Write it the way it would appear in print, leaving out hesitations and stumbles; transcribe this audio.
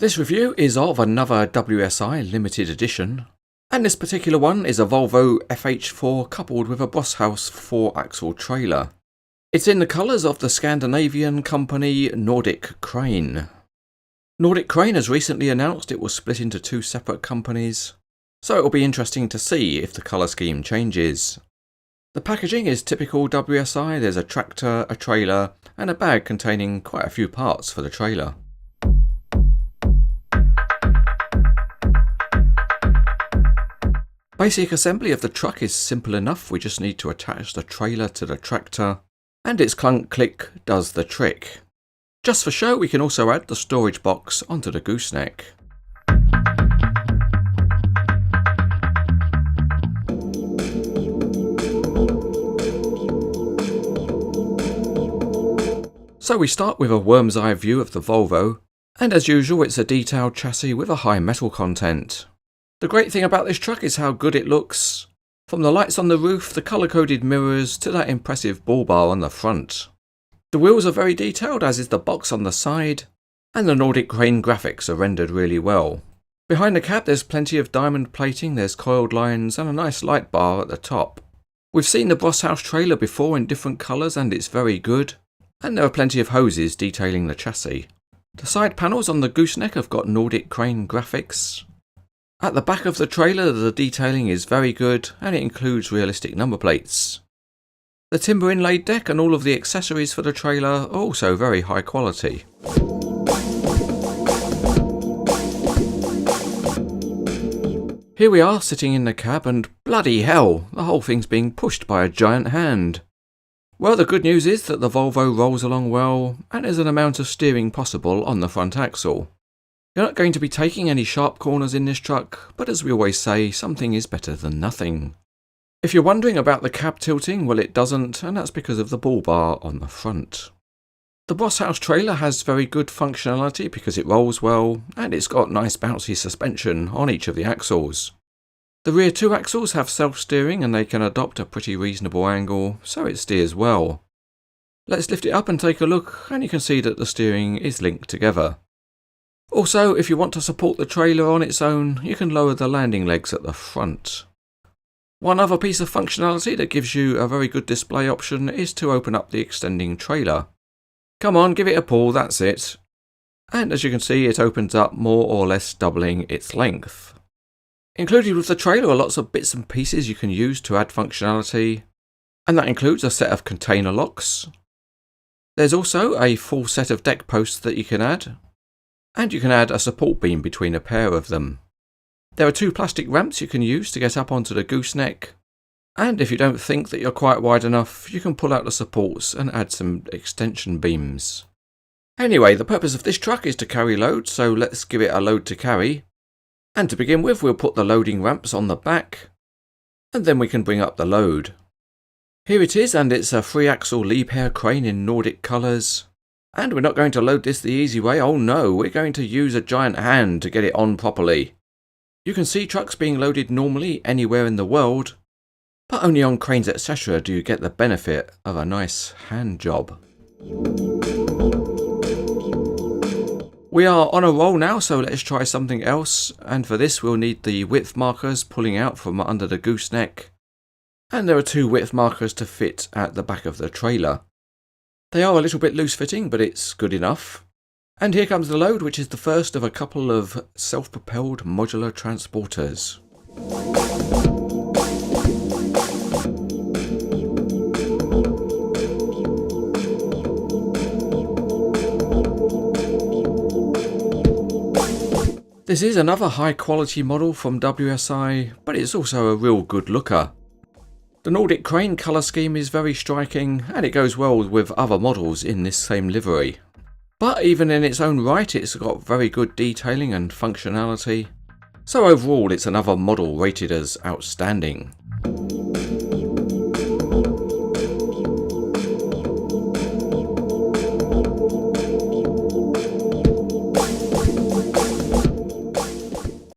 This review is of another WSI limited edition, and this particular one is a Volvo FH4 coupled with a Broshuis 4-axle trailer. It's in the colours of the Scandinavian company Nordic Crane. Nordic Crane has recently announced it will split into two separate companies, so it will be interesting to see if the colour scheme changes. The packaging is typical WSI. There's a tractor, a trailer, and a bag containing quite a few parts for the trailer. Basic assembly of the truck is simple enough. We just need to attach the trailer to the tractor, and its clunk click does the trick. Just for show, we can also add the storage box onto the gooseneck. So we start with a worm's eye view of the Volvo, and as usual it's a detailed chassis with a high metal content. The great thing about this truck is how good it looks. From the lights on the roof, the colour-coded mirrors, to that impressive bull bar on the front. The wheels are very detailed, as is the box on the side, and the Nordic Crane graphics are rendered really well. Behind the cab there's plenty of diamond plating, there's coiled lines and a nice light bar at the top. We've seen the Broshuis trailer before in different colours and it's very good, and there are plenty of hoses detailing the chassis. The side panels on the gooseneck have got Nordic Crane graphics. At the back of the trailer the detailing is very good and it includes realistic number plates. The timber inlaid deck and all of the accessories for the trailer are also very high quality. Here we are sitting in the cab and bloody hell, the whole thing's being pushed by a giant hand. Well, the good news is that the Volvo rolls along well and there's an amount of steering possible on the front axle. You're not going to be taking any sharp corners in this truck, but as we always say, something is better than nothing. If you're wondering about the cab tilting, well it doesn't, and that's because of the bull bar on the front. The Broshuis trailer has very good functionality because it rolls well, and it's got nice bouncy suspension on each of the axles. The rear two axles have self-steering and they can adopt a pretty reasonable angle, so it steers well. Let's lift it up and take a look, and you can see that the steering is linked together. Also, if you want to support the trailer on its own, you can lower the landing legs at the front. One other piece of functionality that gives you a very good display option is to open up the extending trailer. Come on, give it a pull, that's it. And as you can see, it opens up more or less doubling its length. Included with the trailer are lots of bits and pieces you can use to add functionality, and that includes a set of container locks. There's also a full set of deck posts that you can add. And you can add a support beam between a pair of them. There are two plastic ramps you can use to get up onto the gooseneck, and if you don't think that you're quite wide enough, you can pull out the supports and add some extension beams. Anyway, the purpose of this truck is to carry load, so let's give it a load to carry. And to begin with, we'll put the loading ramps on the back, and then we can bring up the load. Here it is, and it's a 3-axle Liebherr crane in Nordic colours. And we're not going to load this the easy way, oh no, we're going to use a giant hand to get it on properly. You can see trucks being loaded normally anywhere in the world, but only on Cranes etc. do you get the benefit of a nice hand job. We are on a roll now, so let's try something else, and for this we'll need the width markers pulling out from under the gooseneck, and there are two width markers to fit at the back of the trailer. They are a little bit loose fitting, but it's good enough. And here comes the load, which is the first of a couple of self-propelled modular transporters. This is another high quality model from WSI, but it's also a real good looker. The Nordic Crane colour scheme is very striking, and it goes well with other models in this same livery. But even in its own right, it's got very good detailing and functionality. So overall, it's another model rated as outstanding.